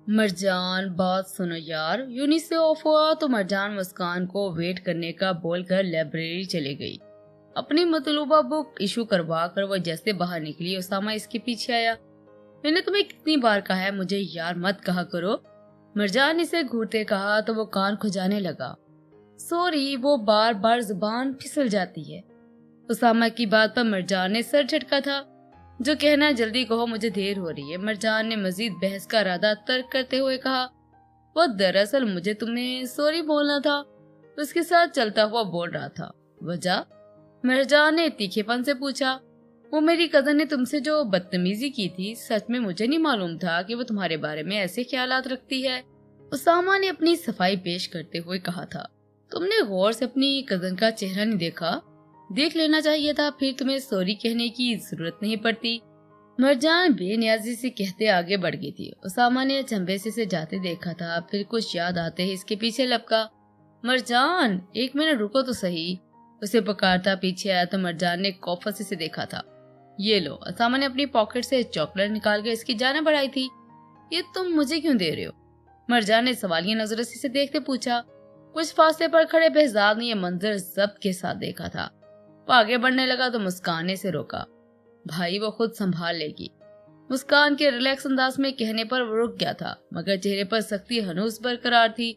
मरजान, बात सुनो यार। यूनि से ऑफ हुआ तो मरजान मुस्कान को वेट करने का बोलकर लाइब्रेरी चली गई। अपनी मतलूबा बुक इशू करवा कर वो जैसे बाहर निकली, उसामा इसके पीछे आया। मैंने तुम्हें कितनी बार कहा है मुझे यार मत कहा करो। मरजान इसे घूरते कहा तो वो कान खुजाने लगा। सॉरी, वो बार बार जुबान फिसल जाती है। उसामा की बात पर मरजान ने सर झटका था। जो कहना जल्दी कहो, मुझे देर हो रही है। मरजान ने मजीद बहस का इरादा तर्क करते हुए कहा, वो दरअसल मुझे तुम्हें सॉरी बोलना था। उसके साथ चलता हुआ बोल रहा था। वजह? मरजान ने तीखेपन से पूछा। वो मेरी कजन ने तुमसे जो बदतमीजी की थी, सच में मुझे नहीं मालूम था कि वो तुम्हारे बारे में ऐसे ख्यालात रखती है। उसामा ने अपनी सफाई पेश करते हुए कहा था, तुमने गौर से अपनी कजन का चेहरा नहीं देखा? देख लेना चाहिए था, फिर तुम्हें सॉरी कहने की जरूरत नहीं पड़ती। मरजान बेनियाजी से कहते आगे बढ़ गई थी। उसामा ने अचंभे से जाते देखा था, फिर कुछ याद आते ही इसके पीछे लपका। मरजान, 1 मिनट रुको तो सही। उसे पुकारता पीछे आया तो मरजान ने कौफसी से देखा था। ये लो। उसामा ने अपनी पॉकेट से चॉकलेट निकाल कर इसकी जान बढ़ाई थी। ये तुम मुझे क्यों दे रहे हो? मरजान ने सवालिया नजरों से देखते पूछा। कुछ फासले पर खड़े बेहजाद ने यह मंजर जब्त के साथ देखा था। वो आगे बढ़ने लगा तो मुस्कान ने से रोका। भाई, वो खुद संभाल लेगी। मुस्कान के रिलैक्स अंदाज में कहने पर वो रुक गया था, मगर चेहरे पर सख्ती हनूस बरकरार थी।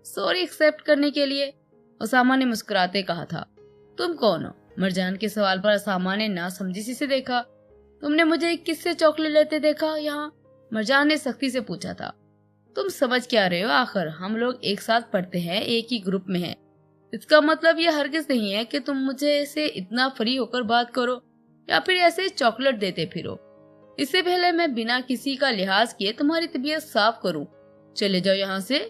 सॉरी एक्सेप्ट करने के लिए? उसामा ने मुस्कुराते कहा था। तुम कौन हो? मरजान के सवाल पर उसामा ने नासमझी से देखा। तुमने मुझे किससे चॉकलेट लेते देखा यहाँ? मरजान ने सख्ती से पूछा था। तुम समझ क्या रहे हो? आखिर हम लोग एक साथ पढ़ते हैं, एक ही ग्रुप में हैं। इसका मतलब यह हरगिज नहीं है कि तुम मुझे से इतना फ्री होकर बात करो या फिर ऐसे चॉकलेट देते फिरो। इससे पहले मैं बिना किसी का लिहाज किए तुम्हारी तबीयत साफ करूं। चले जाओ यहाँ से।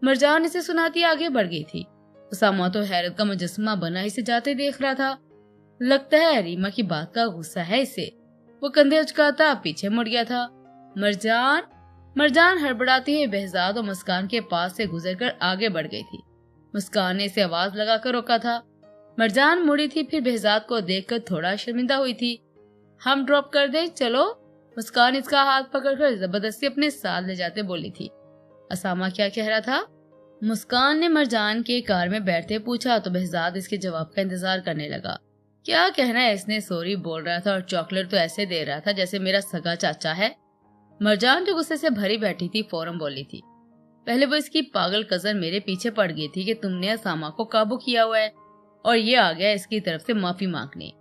मरजान इसे सुनाती आगे बढ़ गई थी। उसामा तो हैरत का मुजस्समा बना इसे जाते देख रहा था। लगता है रीमा की बात का गुस्सा है इसे। वो कंधे उचकाता पीछे मुड़ गया था। मरजान हड़बड़ाती हुई बहजाद और मुस्कान के पास से गुजरकर आगे बढ़ गई थी। मुस्कान ने इसे आवाज लगाकर रोका था। मरजान मुड़ी थी, फिर बहजाद को देखकर थोड़ा शर्मिंदा हुई थी। हम ड्रॉप कर दें, चलो। मुस्कान इसका हाथ पकड़कर जबरदस्ती अपने साथ ले जाते बोली थी। उसामा क्या कह रहा था? मुस्कान ने मरजान के कार में बैठते पूछा तो बहजाद इसके जवाब का इंतजार करने लगा। क्या कहना है इसने? सॉरी बोल रहा था और चॉकलेट तो ऐसे दे रहा था जैसे मेरा सगा चाचा है। मरजान जो गुस्से से भरी बैठी थी फौरन बोली थी। पहले वो इसकी पागल कजन मेरे पीछे पड़ गई थी कि तुमने उसामा को काबू किया हुआ है और ये आ गया इसकी तरफ से माफी मांगने।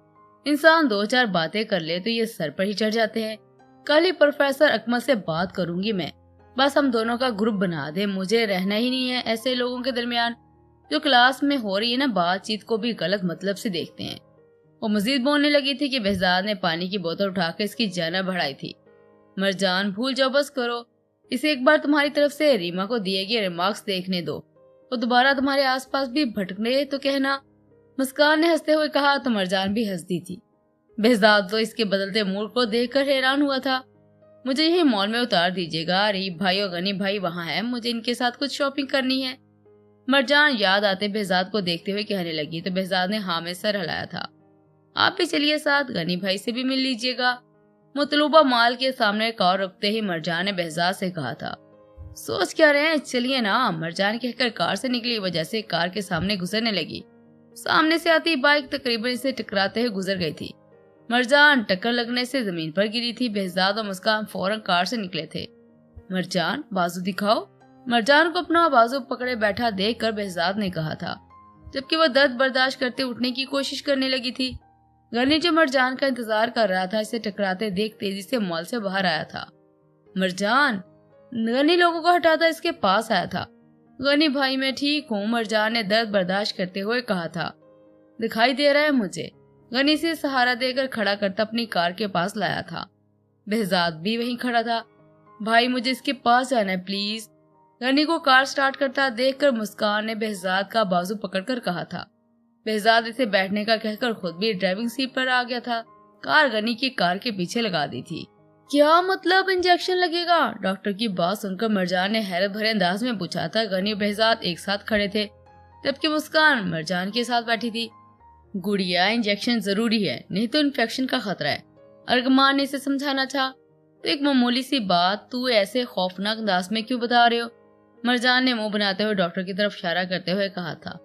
इंसान 2-4 बातें कर ले तो ये सर पर ही चढ़ जाते हैं। कल ही प्रोफेसर अकमल से बात करूंगी मैं। बस हम दोनों का ग्रुप बना दे, मुझे रहना ही नहीं है ऐसे लोगों के दरमियान जो क्लास में हो रही है ना बातचीत को भी गलत मतलब से देखते हैं। वो मजीद बोलने लगी थी कि बहजाद ने पानी की बोतल उठाकर इसकी जान बढ़ाई थी। मरजान, भूल जाओ, बस करो। इसे एक बार तुम्हारी तरफ से रीमा को दिए गए रिमार्क्स देखने दो। वो दोबारा तुम्हारे आसपास भी भटकने तो कहना। मुस्कान ने हंसते हुए कहा तो मरजान भी हंस दी थी। बहजाद तो इसके बदलते मूड को देखकर हैरान हुआ था। मुझे यही मॉल में उतार दीजिएगा। रीब भाई और गनी भाई वहाँ है, मुझे इनके साथ कुछ शॉपिंग करनी है। मरजान याद आते बहजाद को देखते हुए कहने लगी तो बहजाद ने हाँ में सर हिलाया था। आप भी चलिए साथ, गनी भाई से भी मिल लीजिएगा। मतलूबा माल के सामने कार रुकते ही मरजान ने बहजाद से कहा था। सोच क्या रहे हैं, चलिए ना। मरजान कहकर कार से निकली। वो जैसे कार के सामने गुजरने लगी, सामने से आती बाइक तकरीबन इसे टकराते हुए गुजर गई थी। मरजान टक्कर लगने से जमीन पर गिरी थी। बहजाद और मुस्कान फौरन कार से निकले थे। मरजान, बाजू दिखाओ। मरजान को अपना बाजू पकड़े बैठा देखकर बहजाद ने कहा था, जबकि वह दर्द बर्दाश्त करते उठने की कोशिश करने लगी थी। गनी जो मरजान का इंतजार कर रहा था इसे टकराते देख तेजी से मॉल से बाहर आया था। मरजान, गनी लोगों को हटाता इसके पास आया था। गनी भाई, मैं ठीक हूँ, मरजान ने दर्द बर्दाश्त करते हुए कहा था। दिखाई दे रहा है मुझे। गनी से सहारा देकर खड़ा करता अपनी कार के पास लाया था। बहजाद भी वहीं खड़ा था। भाई, मुझे इसके पास जाना है प्लीज। गनी को कार स्टार्ट करता देखकर मुस्कान ने बहजाद का बाजू पकड़कर कहा था। बहजाद इसे बैठने का कहकर खुद भी ड्राइविंग सीट पर आ गया था। कार गनी की कार के पीछे लगा दी थी। क्या मतलब इंजेक्शन लगेगा? डॉक्टर की बात सुनकर मरजान ने हैरत भरे अंदाज में पूछा था। गनी और बहजाद एक साथ खड़े थे, जबकि मुस्कान मरजान के साथ बैठी थी। गुड़िया, इंजेक्शन जरूरी है, नहीं तो इन्फेक्शन का खतरा है। अरगमान ने इसे समझाना चाहा। तो एक मामूली सी बात तू ऐसे खौफनाक अंदाज में क्यों बता रहे हो? मरजान ने मुंह बनाते हुए डॉक्टर की तरफ इशारा करते हुए कहा था।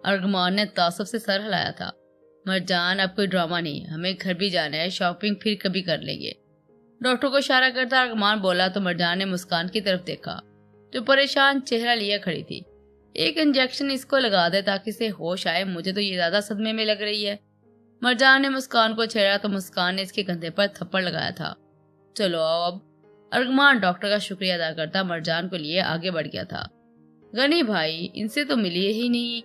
अरगमान ने तासुब से सर हिलाया था। मरजान, अब कोई ड्रामा नहीं, हमें घर भी जाना है, शॉपिंग फिर कभी कर लेंगे। डॉक्टर को इशारा करता अरगमान बोला तो मरजान ने मुस्कान की तरफ देखा जो परेशान चेहरा लिए खड़ी थी। एक इंजेक्शन इसको लगा दे ताकि इसे होश आए, मुझे तो ये ज्यादा सदमे में लग रही है। मरजान ने मुस्कान को छेड़ा तो मुस्कान ने इसके कंधे पर थप्पड़ लगाया था। चलो आओ अब। अरगमान डॉक्टर का शुक्रिया अदा करता मरजान को लिए आगे बढ़ गया था। गनी भाई, इनसे तो मिलिए ही नहीं।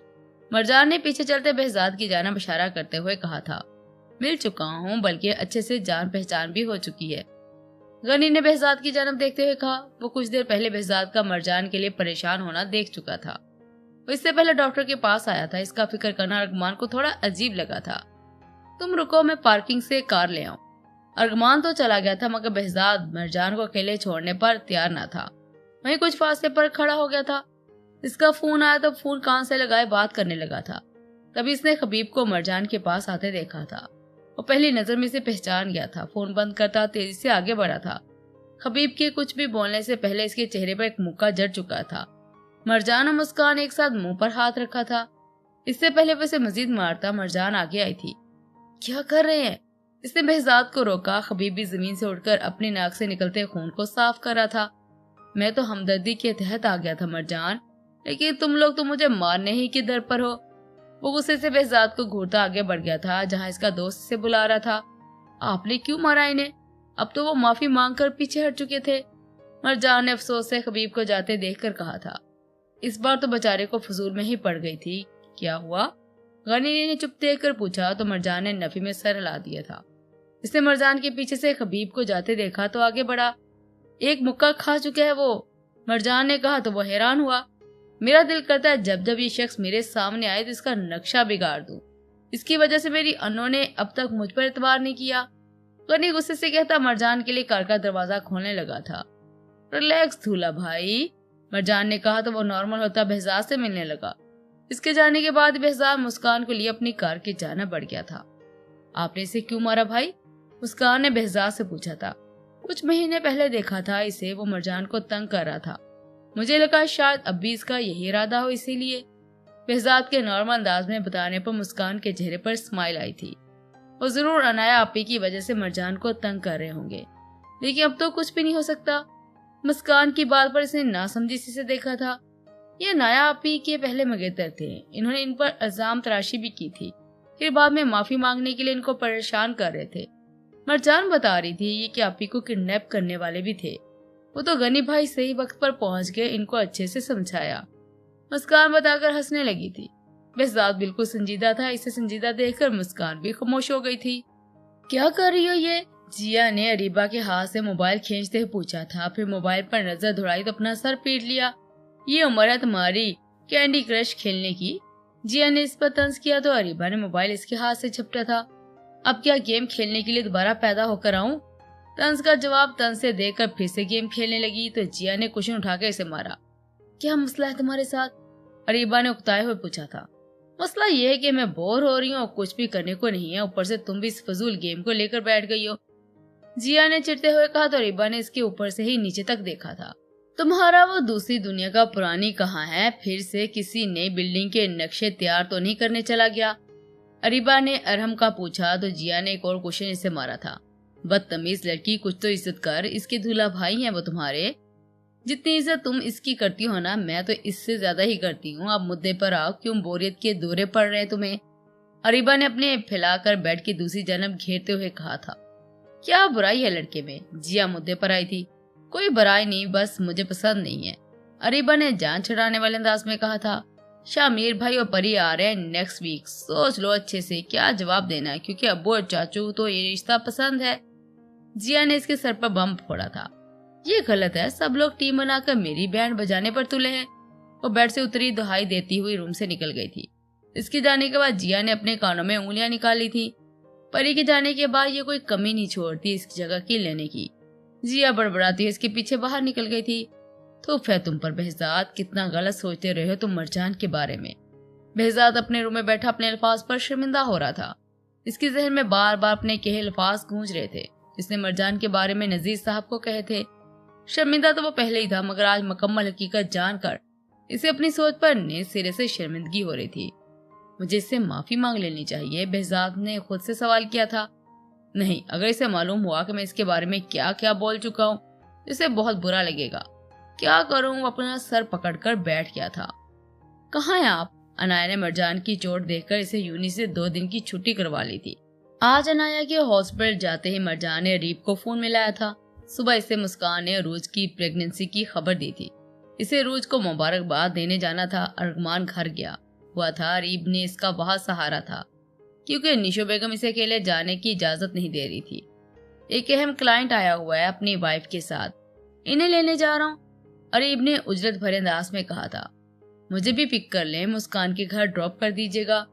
मरजान ने पीछे चलते behज़ाद की जानिब इशारा करते हुए कहा था। मिल चुका हूँ, बल्कि अच्छे से जान पहचान भी हो चुकी है। गनी ने behज़ाद की जानिब देखते हुए कहा। वो कुछ देर पहले behज़ाद का मरजान के लिए परेशान होना देख चुका था। वो इससे पहले डॉक्टर के पास आया था। इसका फिक्र करना अरगमान को थोड़ा अजीब लगा था। तुम रुको, मैं पार्किंग से कार ले आऊं। अरगमान तो चला गया था मगर behज़ाद मरजान को अकेले छोड़ने पर तैयार न था। वहीं कुछ फासले पर खड़ा हो गया था। इसका फोन आया तो फोन कान से लगाए बात करने लगा था। तभी इसने खबीब को मरजान के पास आते देखा था। वो पहली नजर में इसे पहचान गया था। फोन बंद करता तेजी से आगे बढ़ा था। खबीब के कुछ भी बोलने से पहले इसके चेहरे पर एक मुक्का जड़ चुका था। मरजान और मुस्कान एक साथ मुंह पर हाथ रखा था। इससे पहले वैसे मजीद मारता मरजान आगे आई थी। क्या कर रहे हैं? इसने behज़ाद को रोका। खबीब भी जमीन से उठकर अपनी नाक से निकलते खून को साफ कर रहा था। मैं तो हमदर्दी के तहत आ गया था मरजान, लेकिन तुम लोग तो मुझे मारने ही की दर पर हो। वो गुस्से से behज़ाद को घूरता आगे बढ़ गया था जहां इसका दोस्त इसे बुला रहा था। आपने क्यों मारा इन्हें? अब तो वो माफी मांगकर पीछे हट चुके थे। मरजान ने अफसोस से खबीब को जाते देखकर कहा था। इस बार तो बेचारे को फजूल में ही पड़ गई थी। क्या हुआ? गनी ने चुप देख कर पूछा तो मरजान ने नफी में सर हिला दिया था। इसने मरजान के पीछे से खबीब को जाते देखा तो आगे बढ़ा। एक मुक्का खा चुका है वो, मरजान ने कहा तो वो हैरान हुआ। मेरा दिल करता है जब जब ये शख्स मेरे सामने आए तो इसका नक्शा बिगाड़ दूं। इसकी वजह से मेरी अन्नों ने अब तक मुझ पर एतबार नहीं किया। गनी गुस्से से कहता मरजान के लिए कार का दरवाजा खोलने लगा था। रिलैक्स धूला भाई, मरजान ने कहा तो वो नॉर्मल होता behज़ाद से मिलने लगा। इसके जाने के बाद behज़ाद मुस्कान के लिए अपनी कार की जाना बढ़ गया था। आपने इसे क्यों मारा भाई? मुस्कान ने behज़ाद से पूछा था। कुछ महीने पहले देखा था इसे, वो मरजान को तंग कर रहा था। मुझे लगा शायद अब भी इसका यही इरादा हो, इसीलिए। behज़ाद के नॉर्मल अंदाज में बताने पर मुस्कान के चेहरे पर स्माइल आई थी। वो जरूर अनाया आपी की वजह से मरजान को तंग कर रहे होंगे, लेकिन अब तो कुछ भी नहीं हो सकता। मुस्कान की बात पर इसने नासमझी से देखा था। ये नाया आपी के पहले मंगेतर थे। इन्होंने इन पर इल्जाम तराशी भी की थी, फिर बाद में माफी मांगने के लिए इनको परेशान कर रहे थे। मरजान बता रही थी ये कि आपी को किडनैप करने वाले भी थे। वो तो गनी भाई सही वक्त पर पहुंच गए, इनको अच्छे से समझाया। मुस्कान बताकर हंसने लगी थी। behज़ाद बिल्कुल संजीदा था। इसे संजीदा देखकर मुस्कान भी खामोश हो गई थी। क्या कर रही हो ये? जिया ने अरीबा के हाथ से मोबाइल खींचते हुए पूछा था। फिर मोबाइल पर नजर दौड़ाई तो अपना सर पीट लिया। ये उम्र है तुम्हारी कैंडी क्रश खेलने की? जिया ने इस पर तंज किया तो अरीबा ने मोबाइल इसके हाथ से झपटा था। अब क्या गेम खेलने के लिए दोबारा पैदा होकर आऊं? तंज का जवाब तंज से देकर फिर से गेम खेलने लगी तो जिया ने कुशन उठाकर इसे मारा। क्या मसला है तुम्हारे साथ? अरीबा ने उकताए हुए पूछा था। मसला ये है कि मैं बोर हो रही हूँ, कुछ भी करने को नहीं है, ऊपर से तुम भी इस फजूल गेम को लेकर बैठ गई हो। जिया ने चिढ़ते हुए कहा तो अरीबा ने इसके ऊपर से ही नीचे तक देखा था। तुम्हारा वो दूसरी दुनिया का पुरानी कहाँ है? फिर से किसी नई बिल्डिंग के नक्शे तैयार तो नहीं करने चला गया? अरीबा ने अरहम का पूछा तो जिया ने एक और क्वेश्चन इसे मारा था। बदतमीज लड़की, कुछ तो इज्जत कर, इसके दूल्हा भाई हैं वो तुम्हारे। जितनी इज्जत तुम इसकी करती हो ना, मैं तो इससे ज्यादा ही करती हूँ। अब मुद्दे पर आओ, क्यों बोरियत के दौरे पड़ रहे हैं तुम्हें? अरीबा ने अपने फैलाकर बेड की दूसरी जानब घेरते हुए कहा था। क्या बुराई है लड़के में? जिया मुद्दे पर आई थी। कोई बुराई नहीं, बस मुझे पसंद नहीं है, अरीबा ने जान छुड़ाने वाले अंदाज में कहा था। शामिर भाई और परी आ रहे हैं नेक्स्ट वीक, सोच लो अच्छे से क्या जवाब देना है, क्योंकि अब्बू और चाचू तो ये रिश्ता पसंद है। जिया ने इसके सर पर बम फोड़ा था। ये गलत है, सब लोग टीम बनाकर मेरी बैंड बजाने पर तुले हैं। वो बेड से उतरी दुहाई देती हुई रूम से निकल गई थी। इसके जाने के बाद जिया ने अपने कानों में उंगलियां निकाली थी। परी के जाने के बाद ये कोई कमी नहीं छोड़ती इसकी जगह की लेने की। जिया बड़बड़ाती इसके पीछे बाहर निकल गई थी। तोहफ है तुम पर behज़ाद, कितना गलत सोचते रहे हो तुम मरजान के बारे में। behज़ाद अपने रूम में बैठा अपने अल्फाज पर शर्मिंदा हो रहा था। इसके जहन में बार बार अपने कहे अल्फाज गूंज रहे थे। जिसने मरजान के बारे में नजीर साहब को कहे थे। शर्मिंदा तो वो पहले ही था, मगर आज मुकम्मल हकीकत जानकर इसे अपनी सोच पर नए सिरे से शर्मिंदगी हो रही थी। मुझे इससे माफी मांग लेनी चाहिए, बेहजाद ने खुद से सवाल किया था। नहीं, अगर इसे मालूम हुआ कि मैं इसके बारे में क्या क्या बोल चुका हूँ, इसे बहुत बुरा लगेगा। क्या करूँ? वो अपना सर पकड़कर बैठ गया था। कहाँ हैं आप? अनाया ने मरजान की चोट देखकर इसे यूनी से 2 दिन की छुट्टी करवा ली थी। आज अनाया के हॉस्पिटल जाते ही मरजान ने रीब को फोन मिलाया था। सुबह इसे मुस्कान ने रूज की प्रेगनेंसी की खबर दी थी। इसे रूज को मुबारकबाद देने जाना था। अरगमान घर गया हुआ था। रीब ने इसका बहुत सहारा था, क्योंकि निशो बेगम इसे अकेले जाने की इजाजत नहीं दे रही थी। एक अहम क्लाइंट आया हुआ है अपनी वाइफ के साथ, इन्हें लेने जा रहा हूँ, अरीब ने उजरत भरे अंदाज में कहा था। मुझे भी पिक कर लें, मुस्कान के घर ड्रॉप कर दीजिएगा,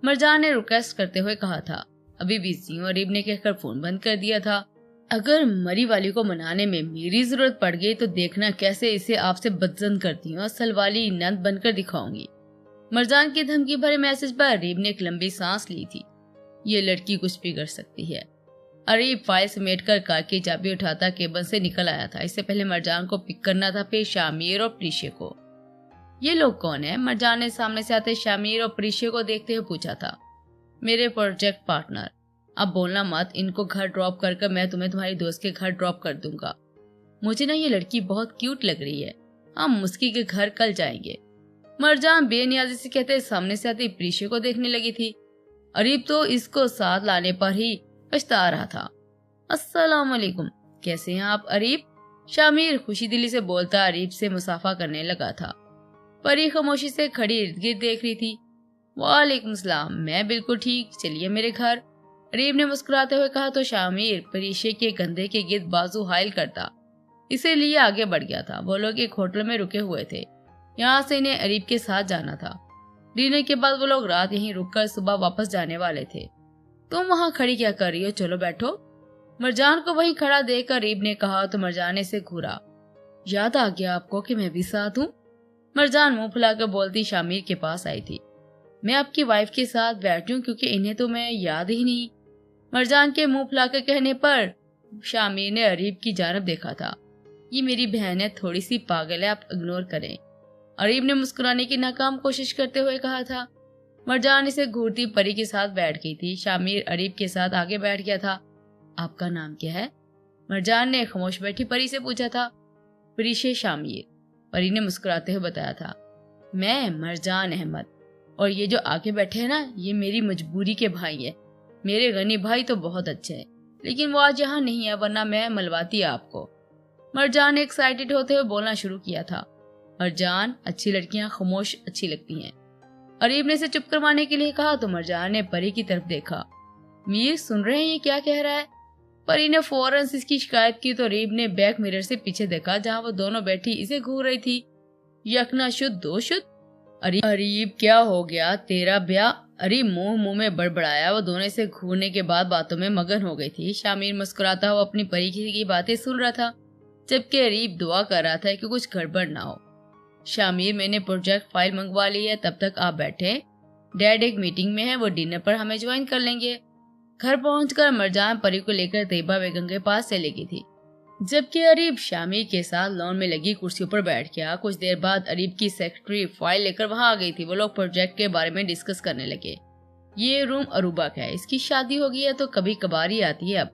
मरजान ने रिक्वेस्ट करते हुए कहा था। अभी बिजी हूँ, अरीब ने कहकर फोन बंद कर दिया था। अगर मरी वाली को मनाने में मेरी जरूरत पड़ गई तो देखना कैसे इसे आपसे बदजन करती हूँ, असल वाली नंद बनकर दिखाऊंगी। मरजान की धमकी भरे मैसेज पर अरीब ने एक लंबी सांस ली थी। ये लड़की कुछ भी कर सकती है। अरीब फाइल समेटकर कार की चाबी उठाता केबल से निकल आया था। इससे पहले मरजान को पिक करना था, फिर शामिर और प्रीशे को। ये लोग कौन है? मरजान ने सामने से आते शामिर और प्रीशे को देखते हुए पूछा था। मेरे प्रोजेक्ट पार्टनर। अब बोलना मत, इनको घर ड्रॉप कर मैं तुम्हें तुम्हारी दोस्त के घर ड्रॉप कर दूंगा। मुझे ना ये लड़की बहुत क्यूट लग रही है, हम मुस्की के घर कल जाएंगे। मरजान बेनियाजी से कहते सामने से आती प्रीशे को देखने लगी थी। अरीब तो इसको साथ लाने पर ही पछता रहा था। अस्सलाम वालेकुम, कैसे हैं आप अरीब? शामिर खुशी दिली से बोलता अरीब से मुसाफा करने लगा था। परी खामोशी से खड़ी इर्द गिर्द देख रही थी। वालेकुम सलाम, मैं बिल्कुल ठीक, चलिए मेरे घर, अरीब ने मुस्कुराते हुए कहा तो शामिर परीशे के कंधे के गिर्द बाजू हाइल करता इसे लिए आगे बढ़ गया था। वो लोग एक होटल में रुके हुए थे, यहाँ से इन्हें अरीब के साथ जाना था। डिनर के बाद वो लोग रात यहीं रुककर सुबह वापस जाने वाले थे। तुम वहाँ खड़ी क्या कर रही हो, चलो बैठो। मरजान को वहीं खड़ा देखकर अरीब ने कहा तो मरजान ने से घूरा। याद आ गया आपको कि मैं भी साथ हूँ? मरजान मुंह फुलाकर बोलती शामिर के पास आई थी। मैं आपकी वाइफ के साथ बैठी हूँ क्योंकि इन्हें तो मैं याद ही नहीं। मरजान के मुंह फुलाकर कहने पर शामिर ने अरीब की जानब देखा था। ये मेरी बहन है, थोड़ी सी पागल है, आप इग्नोर करें, अरीब ने मुस्कुराने की नाकाम कोशिश करते हुए कहा था। मरजान इसे घूरती परी के साथ बैठ गई थी। शामिर अरीब के साथ आगे बैठ गया था। आपका नाम क्या है? मरजान ने खामोश बैठी परी से पूछा था। प्रीशे शामिर, परी ने मुस्कुराते हुए बताया था। मैं मरजान अहमद, और ये जो आगे बैठे हैं ना, ये मेरी मजबूरी के भाई है। मेरे गनी भाई तो बहुत अच्छे हैं, लेकिन वो आज यहाँ नहीं है, वरना मैं मलवाती आपको। मरजान ने एक्साइटेड होते हुए बोलना शुरू किया था। मरजान, अच्छी लड़कियां खामोश अच्छी लगती हैं। अरीब ने इसे चुप करवाने के लिए कहा तो मरजान ने परी की तरफ देखा। मीर, सुन रहे हैं ये क्या कह रहा है? परी ने फौरन इसकी शिकायत की तो अरीब ने बैक मिरर से पीछे देखा, जहाँ वो दोनों बैठी इसे घूर रही थी। यकना शुद्ध दो शुद्ध। अरीब क्या हो गया, तेरा ब्याह? अरीब मुंह में बड़बड़ाया। वो दोनों से घूरने के बाद बातों में मगन हो गई थी। शामिर मुस्कुराता हुआ अपनी परी की बातें सुन रहा था, जबकि अरीब दुआ कर रहा था कि कुछ गड़बड़ ना हो। शामिर, मैंने प्रोजेक्ट फाइल मंगवा ली है, तब तक आप बैठे, डैड एक मीटिंग में है, वो डिनर पर हमें ज्वाइन कर लेंगे। घर पहुंचकर मरजान परी को लेकर तैयबा बेगम के पास चली गई थी, जबकि अरीब शामिर के साथ लॉन में लगी कुर्सियों पर बैठ गया। कुछ देर बाद अरीब की सेक्रेटरी फाइल लेकर वहां आ गई थी। वो लोग प्रोजेक्ट के बारे में डिस्कस करने लगे। ये रूम अरूबा का है, इसकी शादी हो गई है तो कभी कभार ही आती है। अब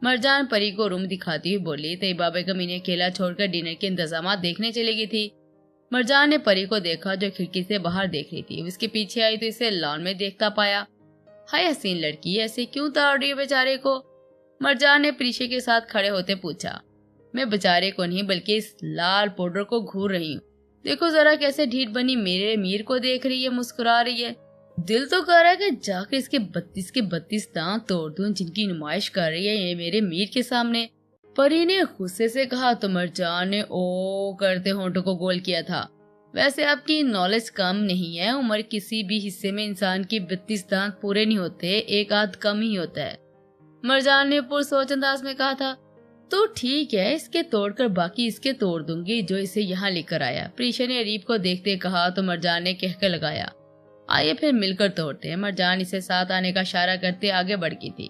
मरजान परी को रूम दिखाती हुई बोली। तैयबा बेगम इन्हें अकेला छोड़कर डिनर के इंतजाम देखने चली गई थी। मरजान ने परी को देखा जो खिड़की से बाहर देख रही थी। उसके पीछे आई तो इसे लॉन में देखता पाया। हाय हसीन लड़की, ऐसे क्यों ताड़ रही है बेचारे को? मरजान ने प्रीशे के साथ खड़े होते पूछा। मैं बेचारे को नहीं बल्कि इस लाल पाउडर को घूर रही हूँ। देखो जरा कैसे ढीठ बनी मेरे मीर को देख रही है, मुस्कुरा रही है। दिल तो कर रहा है कि जाकर इसके 32 के 32 दांत तोड़ दूं, जिनकी नुमाइश कर रही है ये मेरे मीर के सामने। परी ने गुस्से से कहा तो मरजान ने ओ करते होंठों को गोल किया था। वैसे आपकी नॉलेज कम नहीं है, उम्र किसी भी हिस्से में इंसान की 32 दांत पूरे नहीं होते, एक आध कम ही होता है। मरजान ने पुरसोच अंदाज में कहा था। तो ठीक है, इसके तोड़कर बाकी इसके तोड़ दूंगी जो इसे यहाँ लेकर आया। प्रीशा ने अरीब को देखते कहा तो मरजान ने कहकर लगाया। आइए फिर मिलकर तोड़ते हैं। मरजान इसे साथ आने का इशारा करते आगे बढ़ गई थी।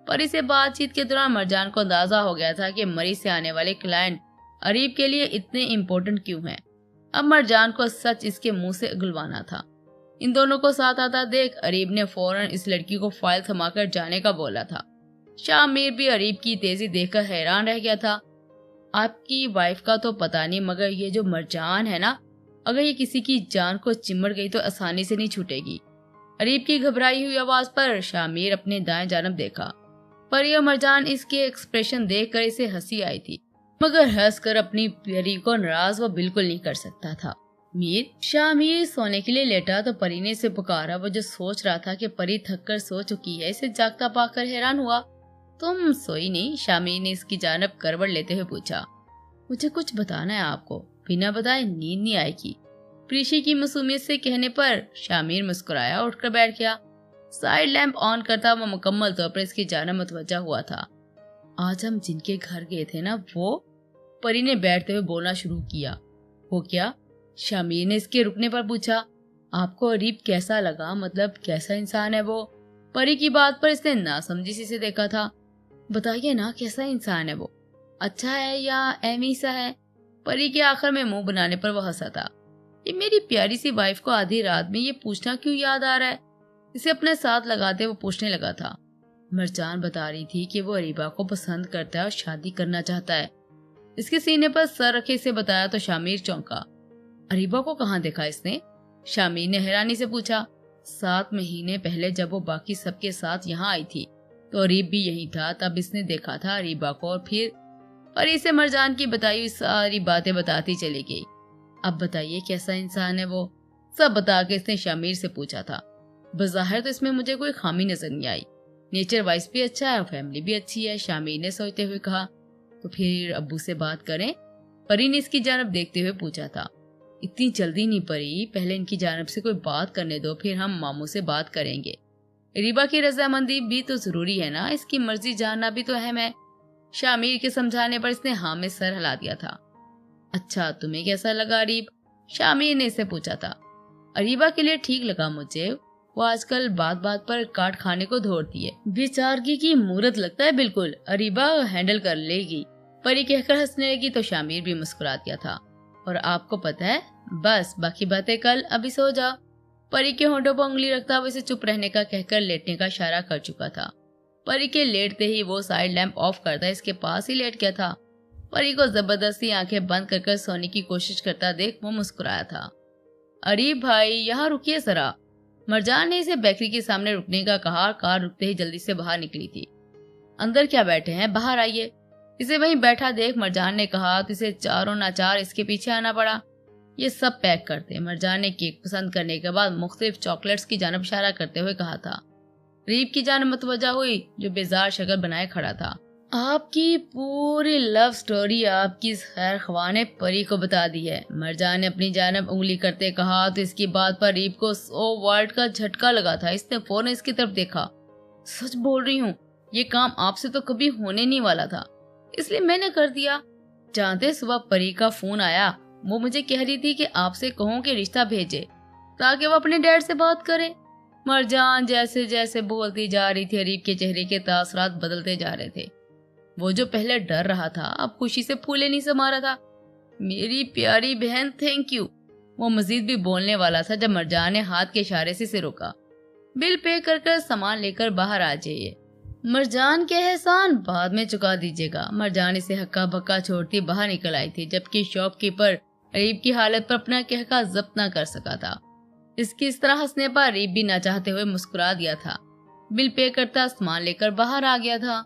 परी से बातचीत के दौरान मरजान को अंदाजा हो गया था कि मरी से आने वाले क्लाइंट अरीब के लिए इतने इम्पोर्टेंट क्यों हैं। अब मरजान को सच इसके मुंह से उगलवाना था। इन दोनों को साथ आता देख अरीब ने फौरन इस लड़की को फाइल थमाकर जाने का बोला था। शामिर भी अरीब की तेजी देखकर हैरान रह गया था। आपकी वाइफ का तो पता नहीं, मगर ये जो मरजान है ना, अगर ये किसी की जान को चिमड़ गई तो आसानी से नहीं छूटेगी। अरीब की घबराई हुई आवाज पर शामिर अपने दाएं जानब देखा। परी और मरजान इसके एक्सप्रेशन देखकर इसे हंसी आई थी, मगर हंसकर अपनी परी को नाराज वो बिल्कुल नहीं कर सकता था। मीर शामिर सोने के लिए लेटा तो परी ने इसे पुकारा। वो जो सोच रहा था कि परी थक कर सो चुकी है, इसे जागता पाकर हैरान हुआ। तुम सोई नहीं? शामिर ने इसकी जानब करवट लेते हुए पूछा। मुझे कुछ बताना है आपको, बिना बताए नींद नहीं आएगी। प्रीशी की मासूमियत से कहने पर शामिर मुस्कुराया और उठकर बैठ गया। साइड लैंप ऑन करता वो मुकम्मल तौर पर इसकी जानब मुतवज्जा हुआ था। आज हम जिनके घर गए थे ना, वो, परी ने बैठते हुए बोलना शुरू किया। वो क्या? शामिर ने इसके रुकने पर पूछा। आपको अरीब कैसा लगा? मतलब कैसा इंसान है वो? परी की बात पर इसने नासमझी से देखा था। बताइए ना, कैसा इंसान है वो? अच्छा है या एमी सा है? परी के आखिर में मुंह बनाने पर वो हंसा था। ये मेरी प्यारी सी वाइफ को आधी रात में ये पूछना क्यों याद आ रहा है? इसे अपने साथ लगाते वो पूछने लगा था। मरजान बता रही थी कि वो अरीबा को पसंद करता है और शादी करना चाहता है। इसके सीने पर सर रखे इसे बताया तो शामिर चौंका। अरीबा को कहाँ देखा इसने? शामिर ने हैरानी से पूछा। 7 महीने पहले जब वो बाकी सबके साथ यहाँ आई थी तो अरीब भी यही था, तब इसने देखा था अरीबा को। और फिर परी से मरजान की बताई हुई सारी बातें बताती चली गई। अब बताइए कैसा इंसान है वो? सब बता के इसने शामिर से पूछा था। बज़ाहिर तो इसमें मुझे कोई खामी नजर नहीं आई। नेचर वाइज भी अच्छा है और फैमिली भी अच्छी है, शामिर ने सोचते हुए कहा। तो फिर अब्बू से बात करें? परी ने इसकी जानब देखते हुए पूछा था। इतनी जल्दी नहीं परी, पहले इनकी जानब से कोई बात करने दो, फिर हम मामू से बात करेंगे। रीबा की रजामंदी भी तो जरूरी है ना, इसकी मर्जी जानना भी तो अहम है। शामिर के समझाने पर इसने हाँ में सर हिला दिया था। अच्छा, तुम्हें कैसा लगा अरीब? शामिर ने इससे पूछा था। अरीबा के लिए ठीक लगा मुझे। वो आजकल बात बात पर काट खाने को दौड़ती है। बेचारगी की मूरत लगता है बिल्कुल। अरीबा हैंडल कर लेगी, परी कहकर हंसने लगी तो शामिर भी मुस्कुरा दिया था। और आपको पता है, बस बाकी बातें कल, अभी सो जाओ। परी के होंठों पर उंगली रखता हुआ इसे चुप रहने का कहकर लेटने का इशारा कर चुका था। परी के लेटते ही वो साइड लैंप ऑफ करता इसके पास ही लेट गया था। परी को जबरदस्ती आंखें बंद कर सोने की कोशिश करता देख वो मुस्कुराया था। अरे भाई, यहाँ रुकिए जरा। मरजान ने इसे बेकरी के सामने रुकने का कहा। कार रुकते ही जल्दी से बाहर निकली थी। अंदर क्या बैठे हैं, बाहर आइए। इसे वहीं बैठा देख मरजान ने कहा तो इसे चारों नाचार इसके पीछे आना पड़ा। ये सब पैक करते। मरजान ने केक पसंद करने के बाद मुख्तलिफ चॉकलेट्स की जानब इशारा करते हुए कहा था। रीब की जानब मुतवज्जा हुई जो बेजार शक्ल बनाए खड़ा था। आपकी पूरी लव स्टोरी आपकी इस खैर ख्वाह ने परी को बता दी है। मरजान ने अपनी जानब उंगली करते कहा तो इसकी बात पर रीब को 100 वाट का झटका लगा था। इसने फौरन इसकी तरफ देखा। सच बोल रही हूँ, ये काम आपसे तो कभी होने नहीं वाला था, इसलिए मैंने कर दिया। जानते सुबह परी का फोन आया। वो मुझे कह रही थी कि आपसे कहूँ कि रिश्ता भेजे ताकि वो अपने डैड से बात करे। मरजान जैसे जैसे बोलती जा रही थी रीब के चेहरे के तासरात बदलते जा रहे थे। वो जो पहले डर रहा था अब खुशी से फूले नहीं समा रहा था। मेरी प्यारी बहन, थैंक यू। वो मजीद भी बोलने वाला था जब मरजान ने हाथ के इशारे से रोका। बिल पे कर सामान लेकर बाहर आ जाइए। मरजान के एहसान बाद में चुका दीजिएगा। मरजान इसे हक्का बक्का छोड़ती बाहर निकल आई थी, जबकि शॉपकीपर रीब की हालत पर अपना कहका जब्त न कर सका था। इसकी इस तरह हंसने पर रीब भी न चाहते हुए मुस्कुरा दिया था। बिल पे करता सामान लेकर बाहर आ गया था।